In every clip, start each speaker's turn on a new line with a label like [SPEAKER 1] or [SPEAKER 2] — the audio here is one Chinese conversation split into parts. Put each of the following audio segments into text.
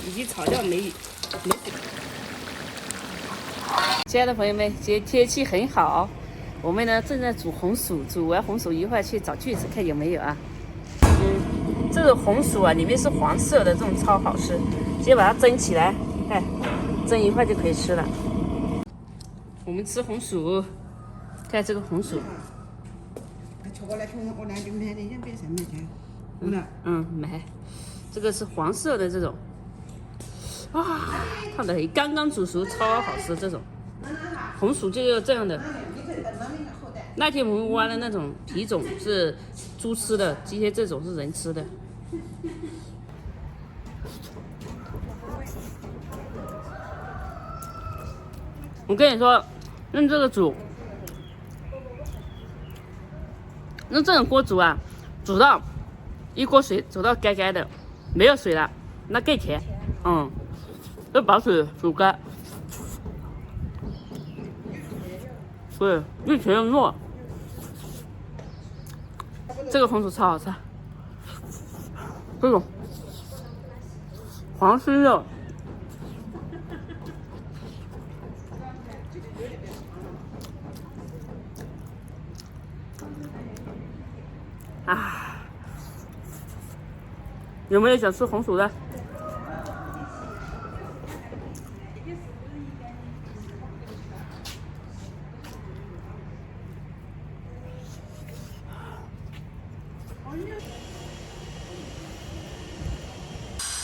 [SPEAKER 1] 已经炒掉没水。亲爱的朋友们，今天天气很好，我们呢正在煮红薯，煮完红薯一会儿去找锯子看有没有啊。这个红薯啊，里面是黄色的，这种超好吃。先把它蒸起来，看，蒸一会儿就可以吃了。我们吃红薯，看这个红薯。买，这个是黄色的这种，啊，看得很，刚刚煮熟，超好吃。这种红薯就要这样的。那天我们挖的那种皮种是猪吃的，今天这种是人吃的。我跟你说，用这个煮，用这种锅煮啊，煮到一锅水煮到干干的，没有水了，那更甜。要把水煮干，对，又甜又糯。这个红薯超好吃，这种黄心肉。啊，有没有想吃红薯的？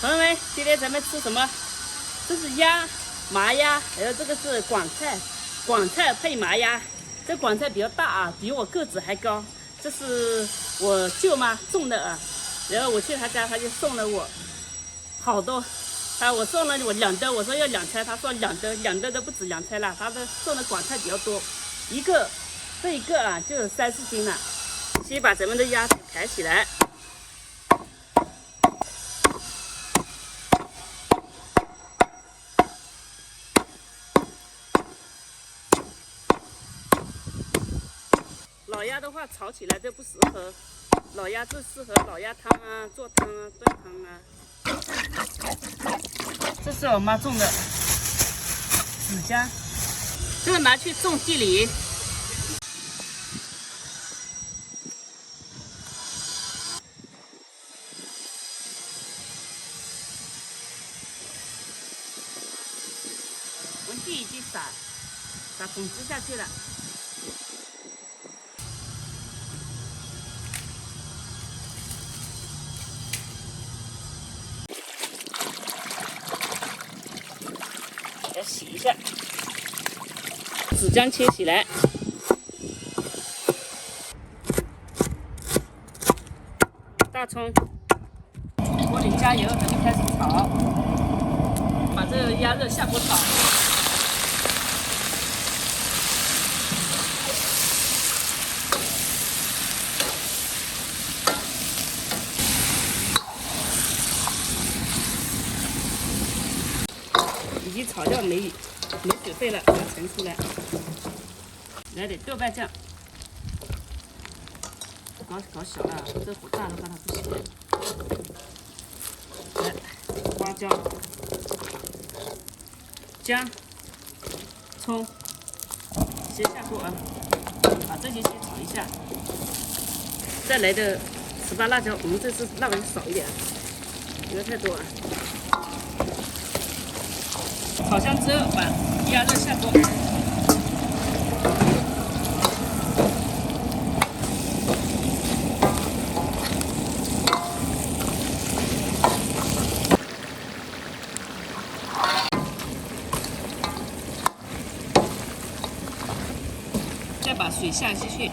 [SPEAKER 1] 朋友们，今天咱们吃什么？这是鸭，麻鸭，还有这个是广菜，广菜配麻鸭。这广菜比较大啊，比我个子还高。这是我舅妈种的啊，然后我去她家，她就送了我好多。我送了我2兜，我说要2车，她说2兜都不止2车了。她的送的广菜比较多，这一个啊就有3、4斤了。先把咱们的鸭抬起来。老鸭的话炒起来都不适合，老鸭就适合老鸭汤啊、做汤啊、炖汤啊。这是我妈种的紫姜，这个拿去种地里。我们地已经撒种子下去了。洗一下，紫姜切起来，大葱，锅里加油，咱们开始炒，把这个鸭肉下锅炒。已经炒掉没水分了，把它盛出来，来点豆瓣酱，搞小了，这火大的话它不行。来，花椒、姜、葱，先下锅啊，把这些先炒一下，再来的18辣椒，我们这次辣味少一点，不要太多啊。炒香之后，把鸭肉下锅，再把水下进去。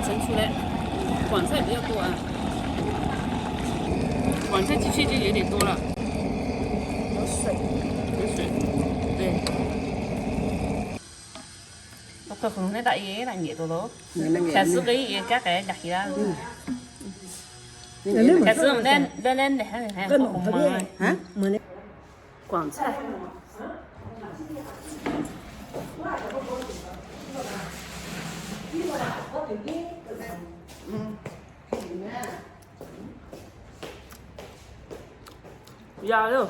[SPEAKER 1] 盛出来，广菜比较多啊，广菜的确就有点多了，有水，对。我可红的大爷那热多咯，开始可以加盖加起来了。开始我们那还红嘛？啊？广菜。鸭肉。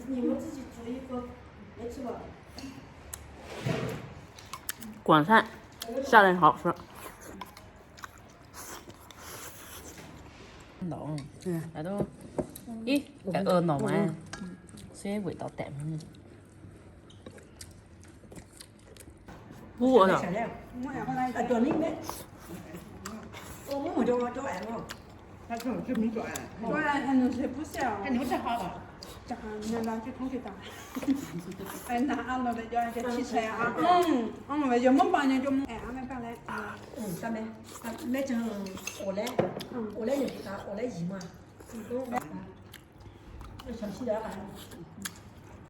[SPEAKER 2] 你们自己煮一个，没吃过。
[SPEAKER 1] 广菜，下得好吃。
[SPEAKER 3] 濃，但都，咦，係鵝濃啊，所以味道淡。
[SPEAKER 1] 我的。
[SPEAKER 2] 做你们，我就爱了。
[SPEAKER 4] 他这种视频转，
[SPEAKER 5] 转还能吃不小，
[SPEAKER 4] 还能吃好了。
[SPEAKER 5] 那拿去空气打。哎，那俺老的叫人家提车啊，俺们就没帮人就哎，俺们干来。
[SPEAKER 2] 啥没？来整我来，我来就给他，我来一嘛。那小气点还。